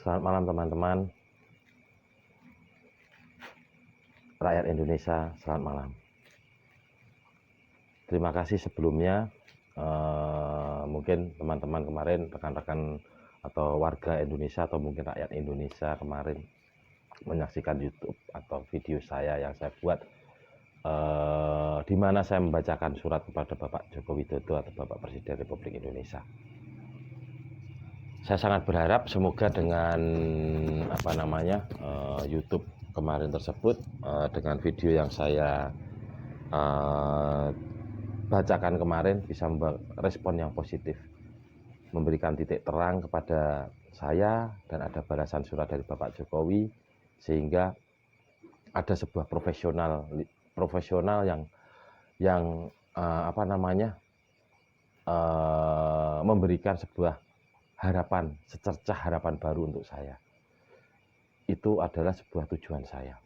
Selamat malam teman-teman, rakyat Indonesia, selamat malam. Terima kasih sebelumnya, mungkin teman-teman kemarin, rekan-rekan atau warga Indonesia atau mungkin rakyat Indonesia kemarin menyaksikan YouTube atau video saya yang saya buat, di mana saya membacakan surat kepada Bapak Joko Widodo atau Bapak Presiden Republik Indonesia. Saya sangat berharap semoga dengan YouTube kemarin tersebut, dengan video yang saya bacakan kemarin bisa respon yang positif, memberikan titik terang kepada saya dan ada balasan surat dari Bapak Jokowi, sehingga ada sebuah profesional yang memberikan sebuah harapan, secercah harapan baru untuk saya. Itu adalah sebuah tujuan saya.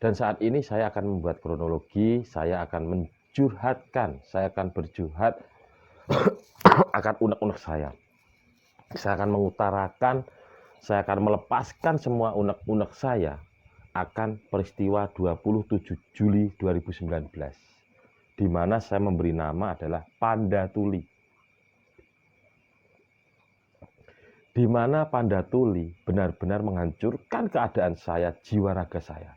Dan saat ini saya akan membuat kronologi, saya akan menjurhatkan, saya akan berjurhat akan unek-unek saya. Saya akan mengutarakan, saya akan melepaskan semua unek-unek saya akan peristiwa 27 Juli 2019, di mana saya memberi nama adalah Panda Tuli. Di mana Panda Tuli benar-benar menghancurkan keadaan saya, jiwa raga saya.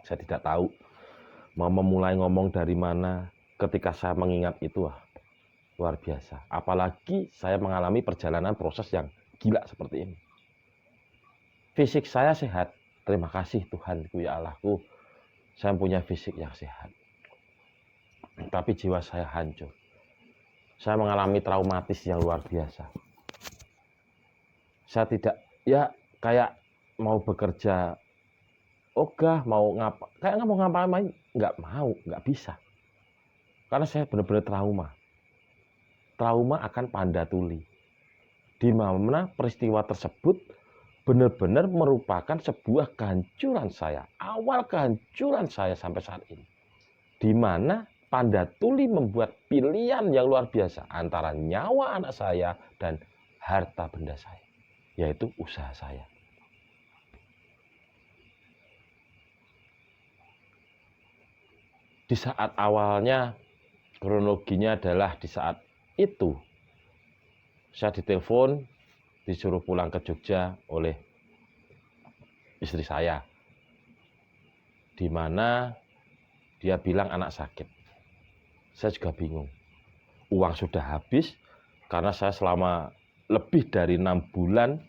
Saya tidak tahu mau memulai ngomong dari mana ketika saya mengingat itu, luar biasa. Apalagi saya mengalami perjalanan proses yang gila seperti ini. Fisik saya sehat, terima kasih Tuhanku ya Allahku, saya punya fisik yang sehat. Tapi jiwa saya hancur. Saya mengalami traumatis yang luar biasa. Saya tidak, kayak mau bekerja ogah, mau kayak nggak mau ngapain, nggak bisa. Karena saya benar-benar trauma akan Panda Tuli, di mana peristiwa tersebut benar-benar merupakan sebuah kehancuran saya, awal kehancuran saya sampai saat ini, di mana Panda Tuli membuat pilihan yang luar biasa antara nyawa anak saya dan harta benda saya, yaitu usaha saya. Di saat awalnya, kronologinya adalah di saat itu saya ditelepon, disuruh pulang ke Jogja oleh istri saya, di mana dia bilang anak sakit. Saya juga bingung. Uang sudah habis karena saya selama lebih dari 6 bulan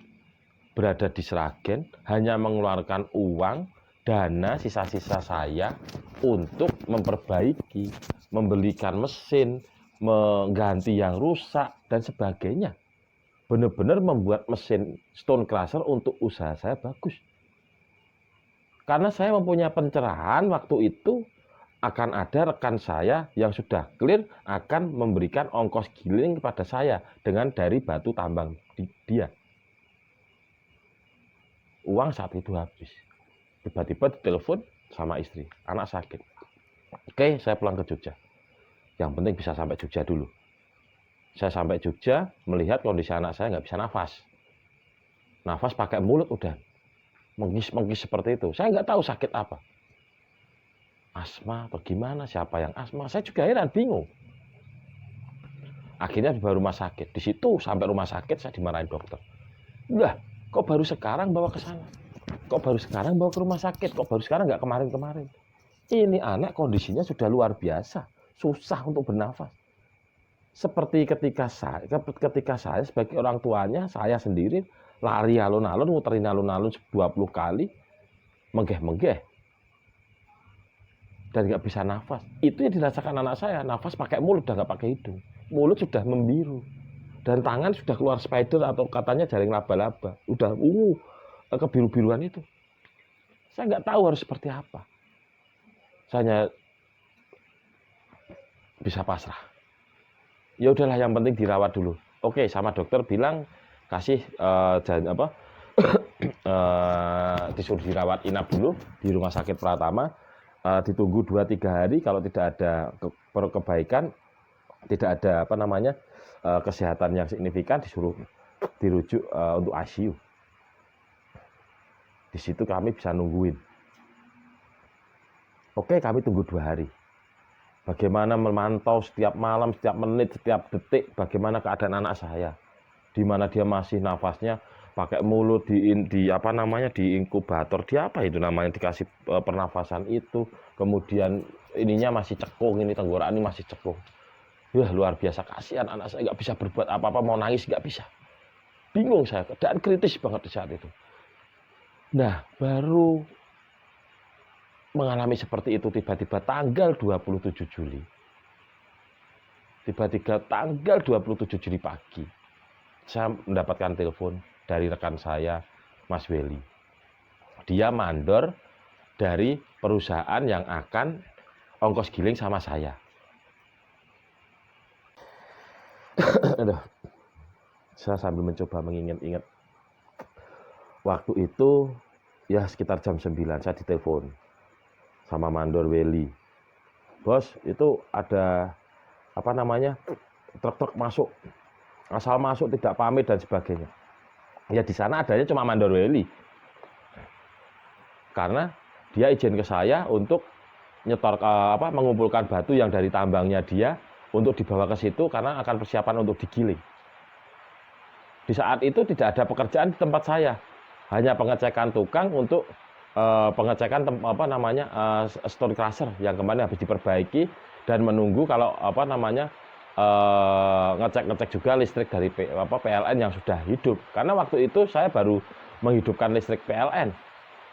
berada di Sragen, hanya mengeluarkan uang, dana sisa-sisa saya untuk memperbaiki, membelikan mesin, mengganti yang rusak, dan sebagainya. Benar-benar membuat mesin stone crusher untuk usaha saya bagus. Karena saya mempunyai pencerahan waktu itu, akan ada rekan saya yang sudah clear akan memberikan ongkos giling kepada saya dengan dari batu tambang dia. Uang saat itu habis. Tiba-tiba ditelepon sama istri, anak sakit. Oke, saya pulang ke Jogja. Yang penting bisa sampai Jogja dulu. Saya sampai Jogja, melihat kondisi anak saya nggak bisa nafas. Nafas pakai mulut udah mengis-mengis seperti itu. Saya nggak tahu sakit apa. Asma atau gimana, siapa yang asma, saya juga heran, bingung. Akhirnya dibawa rumah sakit. Di situ sampai rumah sakit saya dimarahin dokter. Udah, kok baru sekarang bawa ke sana? Kok baru sekarang bawa ke rumah sakit? Kok baru sekarang nggak kemarin-kemarin? Ini anak kondisinya sudah luar biasa, susah untuk bernafas. Seperti ketika saya sebagai orang tuanya, saya sendiri lari alun-alun, muterin alun-alun 20 kali, menggeh-menggeh. Dan nggak bisa nafas. Itu yang dirasakan anak saya, nafas pakai mulut, udah nggak pakai hidung. Mulut sudah membiru. Dan tangan sudah keluar spider atau katanya jaring laba-laba. Udah ungu, kebiru-biruan itu. Saya nggak tahu harus seperti apa. Saya bisa pasrah. Ya udahlah, yang penting dirawat dulu. Oke, sama dokter bilang kasih disuruh dirawat inap dulu di Rumah Sakit Pratama. Ditunggu 2-3 hari, kalau tidak ada kebaikan tidak ada apa namanya kesehatan yang signifikan, disuruh dirujuk untuk ICU. Di situ kami bisa nungguin. Oke, kami tunggu 2 hari. Bagaimana memantau setiap malam, setiap menit, setiap detik, bagaimana keadaan anak saya. Di mana dia masih nafasnya pakai mulut di apa namanya, di inkubator, di apa itu namanya, dikasih pernafasan itu. Kemudian ininya masih cekung, ini tenggorokan ini masih cekung. Wah, luar biasa, kasihan anak saya, nggak bisa berbuat apa-apa, mau nangis nggak bisa. Bingung saya, keadaan kritis banget di saat itu. Nah, baru mengalami seperti itu tiba-tiba tanggal 27 Juli. Tiba-tiba tanggal 27 Juli pagi, saya mendapatkan telepon dari rekan saya, Mas Weli. Dia mandor dari perusahaan yang akan ongkos giling sama saya. Aduh, saya sambil mencoba mengingat-ingat. Waktu itu ya sekitar jam 9 saya ditelepon sama mandor Weli. Bos, itu ada apa namanya, truk-truk masuk. Asal masuk tidak pamit dan sebagainya. Ya di sana adanya cuma mandor Weli. Karena dia izin ke saya untuk nyetor mengumpulkan batu yang dari tambangnya dia untuk dibawa ke situ karena akan persiapan untuk digiling. Di saat itu tidak ada pekerjaan di tempat saya. Hanya pengecekan tukang untuk pengecekan stone crusher yang kemarin habis diperbaiki dan menunggu kalau ngecek juga listrik dari PLN yang sudah hidup. Karena waktu itu saya baru menghidupkan listrik PLN,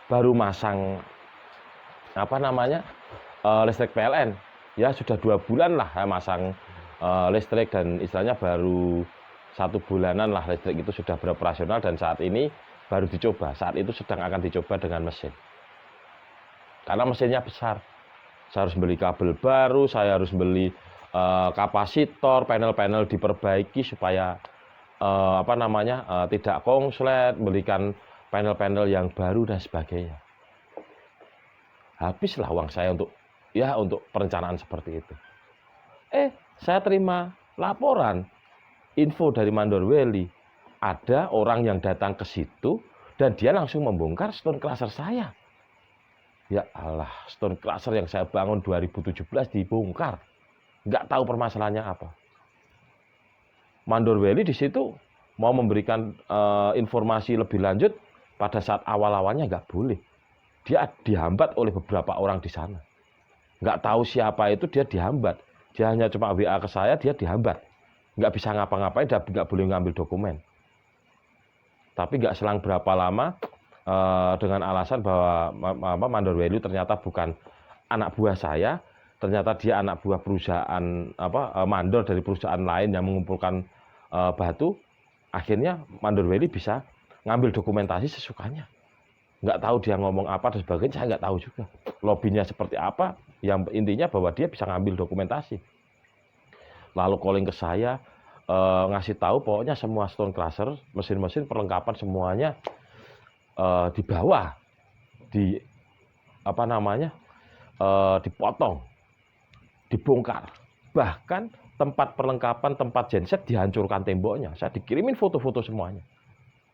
baru masang listrik PLN. Ya sudah 2 bulan lah saya masang listrik dan istilahnya baru 1 bulanan lah listrik itu sudah beroperasional dan saat ini baru dicoba. Saat itu sedang akan dicoba dengan mesin. Karena mesinnya besar. Saya harus beli kabel baru, saya harus beli kapasitor, panel-panel diperbaiki supaya tidak konslet, belikan panel-panel yang baru dan sebagainya. Habislah uang saya untuk perencanaan seperti itu. Saya terima laporan info dari mandor Weli. Ada orang yang datang ke situ dan dia langsung membongkar stone crusher saya. Ya Allah, stone crusher yang saya bangun 2017 dibongkar. Nggak tahu permasalahannya apa. Mandor Weli di situ mau memberikan informasi lebih lanjut pada saat awal-awalnya nggak boleh. Dia dihambat oleh beberapa orang di sana. Nggak tahu siapa itu, dia dihambat. Dia hanya cuma WA ke saya, dia dihambat. Nggak bisa ngapa-ngapain, dan nggak boleh ngambil dokumen. Tapi nggak selang berapa lama dengan alasan bahwa mandor Weli ternyata bukan anak buah saya, ternyata dia anak buah perusahaan mandor dari perusahaan lain yang mengumpulkan batu. Akhirnya mandor Weli bisa ngambil dokumentasi sesukanya. Nggak tahu dia ngomong apa dan sebagainya, saya nggak tahu juga. Lobbynya seperti apa, yang intinya bahwa dia bisa ngambil dokumentasi. Lalu calling ke saya, ngasih tahu pokoknya semua stone crusher, mesin-mesin, perlengkapan semuanya dibawa, dipotong, dibongkar. Bahkan tempat perlengkapan, tempat genset dihancurkan temboknya. Saya dikirimin foto-foto semuanya.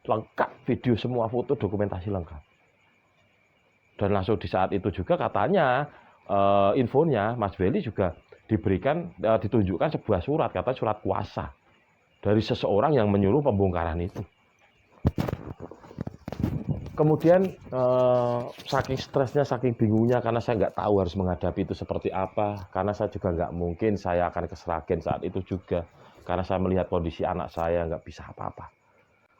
Lengkap, video semua, foto, dokumentasi lengkap. Dan langsung di saat itu juga katanya infonya Mas Weli juga ditunjukkan sebuah surat, kata surat kuasa dari seseorang yang menyuruh pembongkaran itu. Kemudian saking stresnya, saking bingungnya karena saya nggak tahu harus menghadapi itu seperti apa, karena saya juga nggak mungkin saya akan ke Sragen saat itu juga, karena saya melihat kondisi anak saya nggak bisa apa-apa.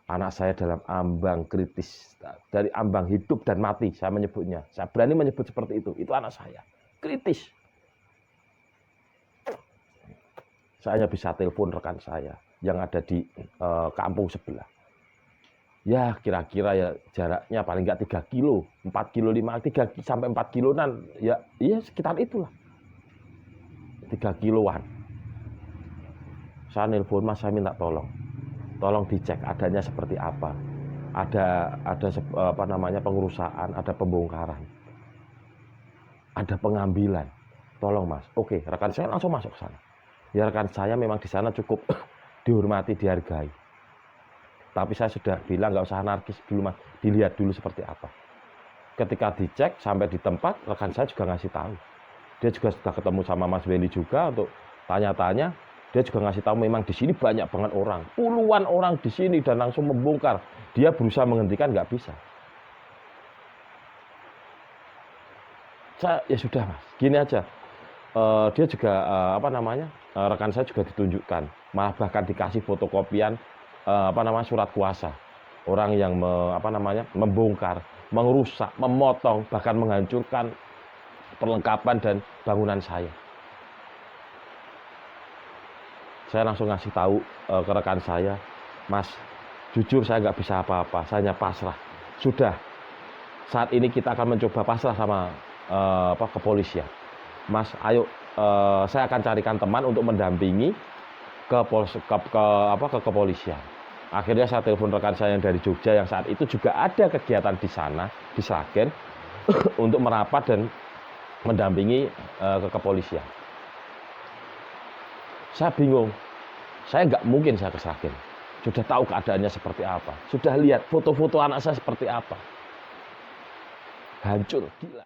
Anak saya dalam ambang kritis, dari ambang hidup dan mati, saya menyebutnya. Saya berani menyebut seperti itu anak saya, kritis. Saya hanya bisa telepon rekan saya yang ada di kampung sebelah. Ya kira-kira ya jaraknya paling nggak 3 kilo, 4 kilo 5, 3 sampai 4 kiloan, ya sekitar itulah. 3 kiloan. Saya nelpon, Mas, saya minta tolong dicek adanya seperti apa. Ada pengurusan, ada pembongkaran, ada pengambilan. Tolong, Mas. Oke, rekan saya langsung masuk ke sana. Ya rekan saya memang di sana cukup dihormati, dihargai. Tapi saya sudah bilang nggak usah anarkis dulu mas, dilihat dulu seperti apa. Ketika dicek sampai di tempat, rekan saya juga ngasih tahu. Dia juga sudah ketemu sama Mas Wendy juga untuk tanya-tanya. Dia juga ngasih tahu memang di sini banyak banget orang, puluhan orang di sini dan langsung membongkar. Dia berusaha menghentikan nggak bisa. Ya sudah mas, gini aja. Dia juga rekan saya juga ditunjukkan, malah bahkan dikasih fotokopian surat kuasa orang yang membongkar, merusak, memotong, bahkan menghancurkan perlengkapan dan bangunan saya. Saya langsung ngasih tahu ke rekan saya, Mas, jujur saya nggak bisa apa-apa, saya hanya pasrah. Sudah, saat ini kita akan mencoba pasrah sama kepolisian. Mas, ayo saya akan carikan teman untuk mendampingi ke kepolisian. Akhirnya saya telepon rekan saya yang dari Jogja yang saat itu juga ada kegiatan di sana, di Sragen, untuk merapat dan mendampingi ke kepolisian. Saya bingung, saya nggak mungkin saya ke Sragen. Sudah tahu keadaannya seperti apa, sudah lihat foto-foto anak saya seperti apa. Hancur, gila.